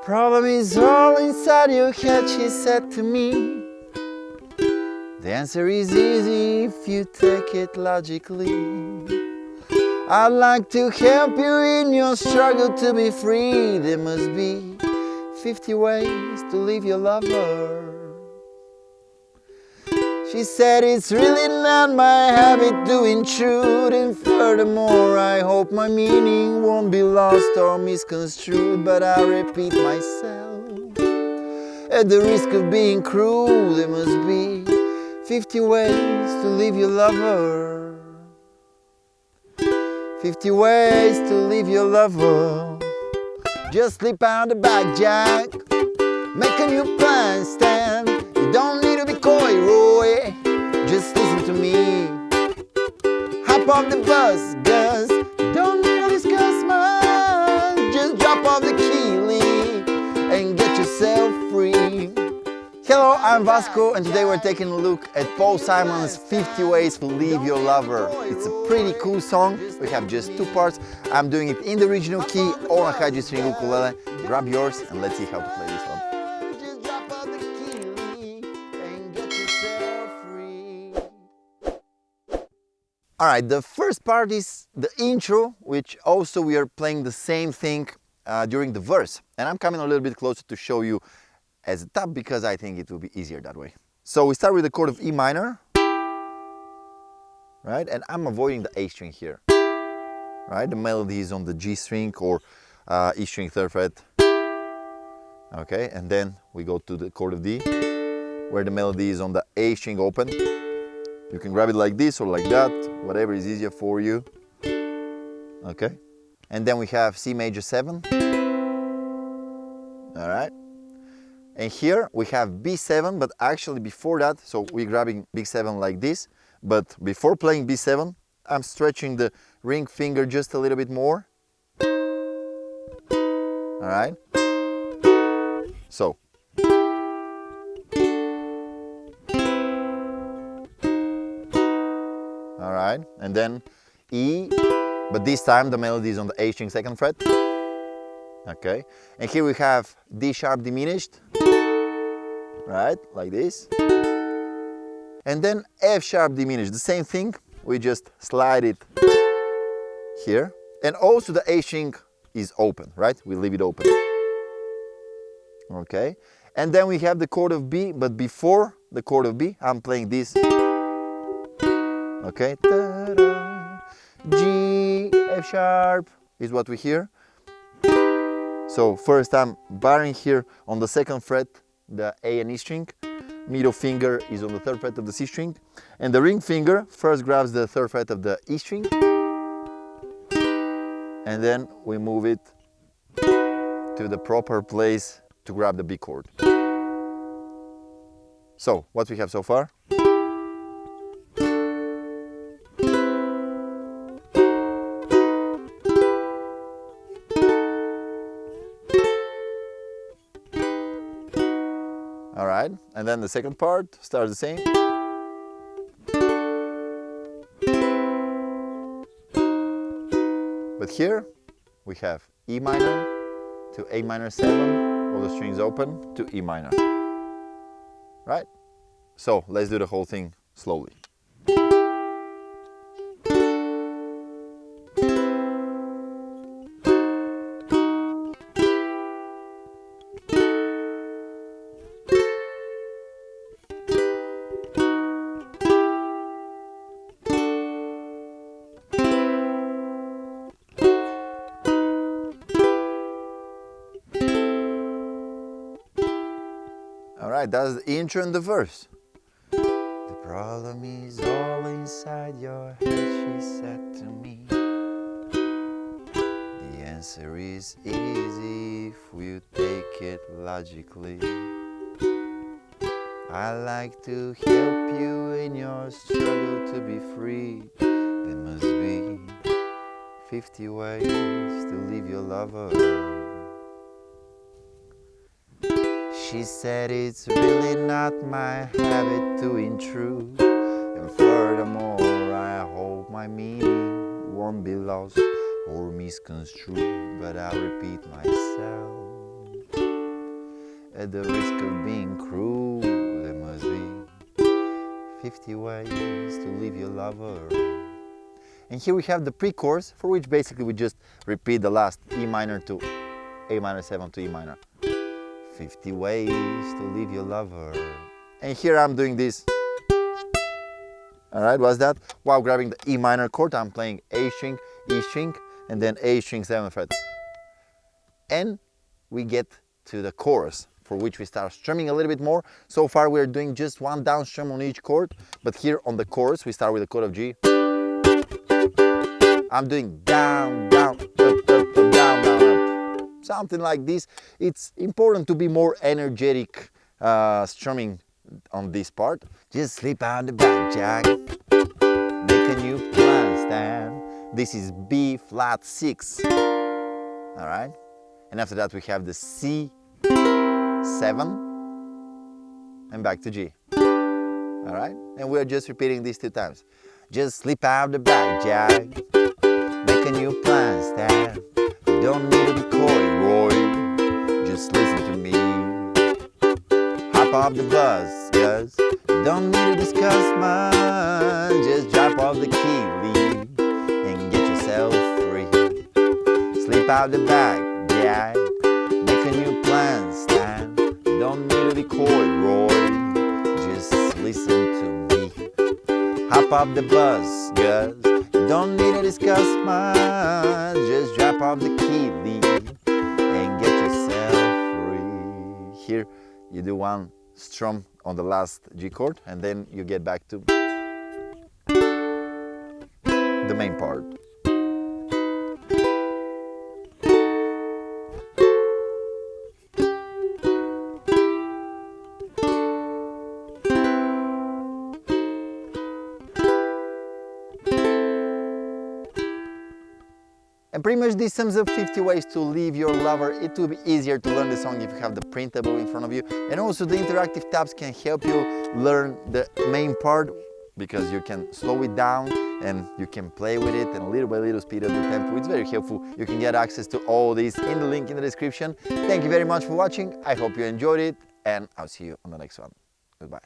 Problem is all inside your head, she said to me. The answer is easy if you take it logically. I'd like to help you in your struggle to be free. There must be 50 ways to leave your lover. She said it's really not my habit to intrude, and furthermore I hope my meaning won't be lost or misconstrued. But I repeat myself, at the risk of being cruel, there must be 50 ways to leave your lover. 50 ways to leave your lover. Just slip out the back, Jack. Make a new plan, Stan. You don't need to be coy, Roy. Just listen to me. Hop off the bus, Gus. You don't need to discuss much. Just drop off the key, Lee, and get yourself free. Hello, I'm Vasco, and today we're taking a look at Paul Simon's 50 Ways to Leave Your Lover. It's a pretty cool song. We have just two parts. I'm doing it in the original key on a high G string ukulele. Grab yours and let's see how to play this one. Alright, the first part is the intro, which also we are playing the same thing during the verse. And I'm coming a little bit closer to show you as a tab because I think it will be easier that way. So we start with the chord of E minor, right? And I'm avoiding the A string here, right? The melody is on the G string or E string 3rd fret. Okay, and then we go to the chord of D, where the melody is on the A string open. You can grab it like this or like that, whatever is easier for you. Okay, and then we have C major 7. All right. And here we have B7, but actually before that, so we're grabbing B7 like this, but before playing B7, I'm stretching the ring finger just a little bit more. All right? So. All right, and then E, but this time the melody is on the A string 2nd fret. Okay, and here we have D sharp diminished, right, like this. And then F sharp diminished, the same thing, we just slide it here. And also the A string is open, right, we leave it open. Okay, and then we have the chord of B, but before the chord of B, I'm playing this. Okay, ta-da. G, F sharp is what we hear. So first I'm barring here on the 2nd fret the A and E string, middle finger is on the 3rd fret of the C string, and the ring finger first grabs the 3rd fret of the E string, and then we move it to the proper place to grab the B chord. So what we have so far? All right, and then the second part starts the same. But here we have E minor to A minor 7, all the strings open, to E minor. Right? So let's do the whole thing slowly. Alright, that's the intro and the verse. The problem is all inside your head, she said to me. The answer is easy if you take it logically. I like to help you in your struggle to be free. There must be 50 ways to leave your lover. She said it's really not my habit to intrude, and furthermore I hope my meaning won't be lost or misconstrued. But I'll repeat myself, At the risk of being cruel, there must be 50 ways to leave your lover. And here we have the pre-chorus, for which basically we just repeat the last E minor to A minor 7 to E minor. 50 ways to leave your lover. And here I'm doing this. Alright, what's that? While grabbing the E minor chord, I'm playing A string, E string, and then A string 7th fret. And we get to the chorus, for which we start strumming a little bit more. So far we're doing just one down strum on each chord, but here on the chorus we start with the chord of G. I'm doing down, down, up, up, up, down, down, up. Something like this. It's important to be more energetic strumming on this part. Just slip out the back, Jack. Make a new plan stand. This is B flat 6. Alright? And after that we have the C 7 and back to G. Alright? And we're just repeating these 2 times. Just slip out the back, Jack. Make a new plan stand. You don't need to be coy, Roy. Just listen to me. Hop off the bus, cause you don't need to discuss much. Just drop off the key, leave, and get yourself free. Slip out the back, Jack. Make a new plan stand. You don't need to be coy, Roy. Just listen to me. Hop off the bus, cause you don't need to discuss much. Just drop off the key, leave, and get yourself free. Here you do one strum on the last G chord, and then you get back to the main part. And pretty much this sums up 50 ways to leave your lover. It will be easier to learn the song if you have the printable in front of you. And also the interactive tabs can help you learn the main part, because you can slow it down and you can play with it and little by little speed up the tempo. It's very helpful. You can get access to all this in the link in the description. Thank you very much for watching. I hope you enjoyed it, and I'll see you on the next one. Goodbye.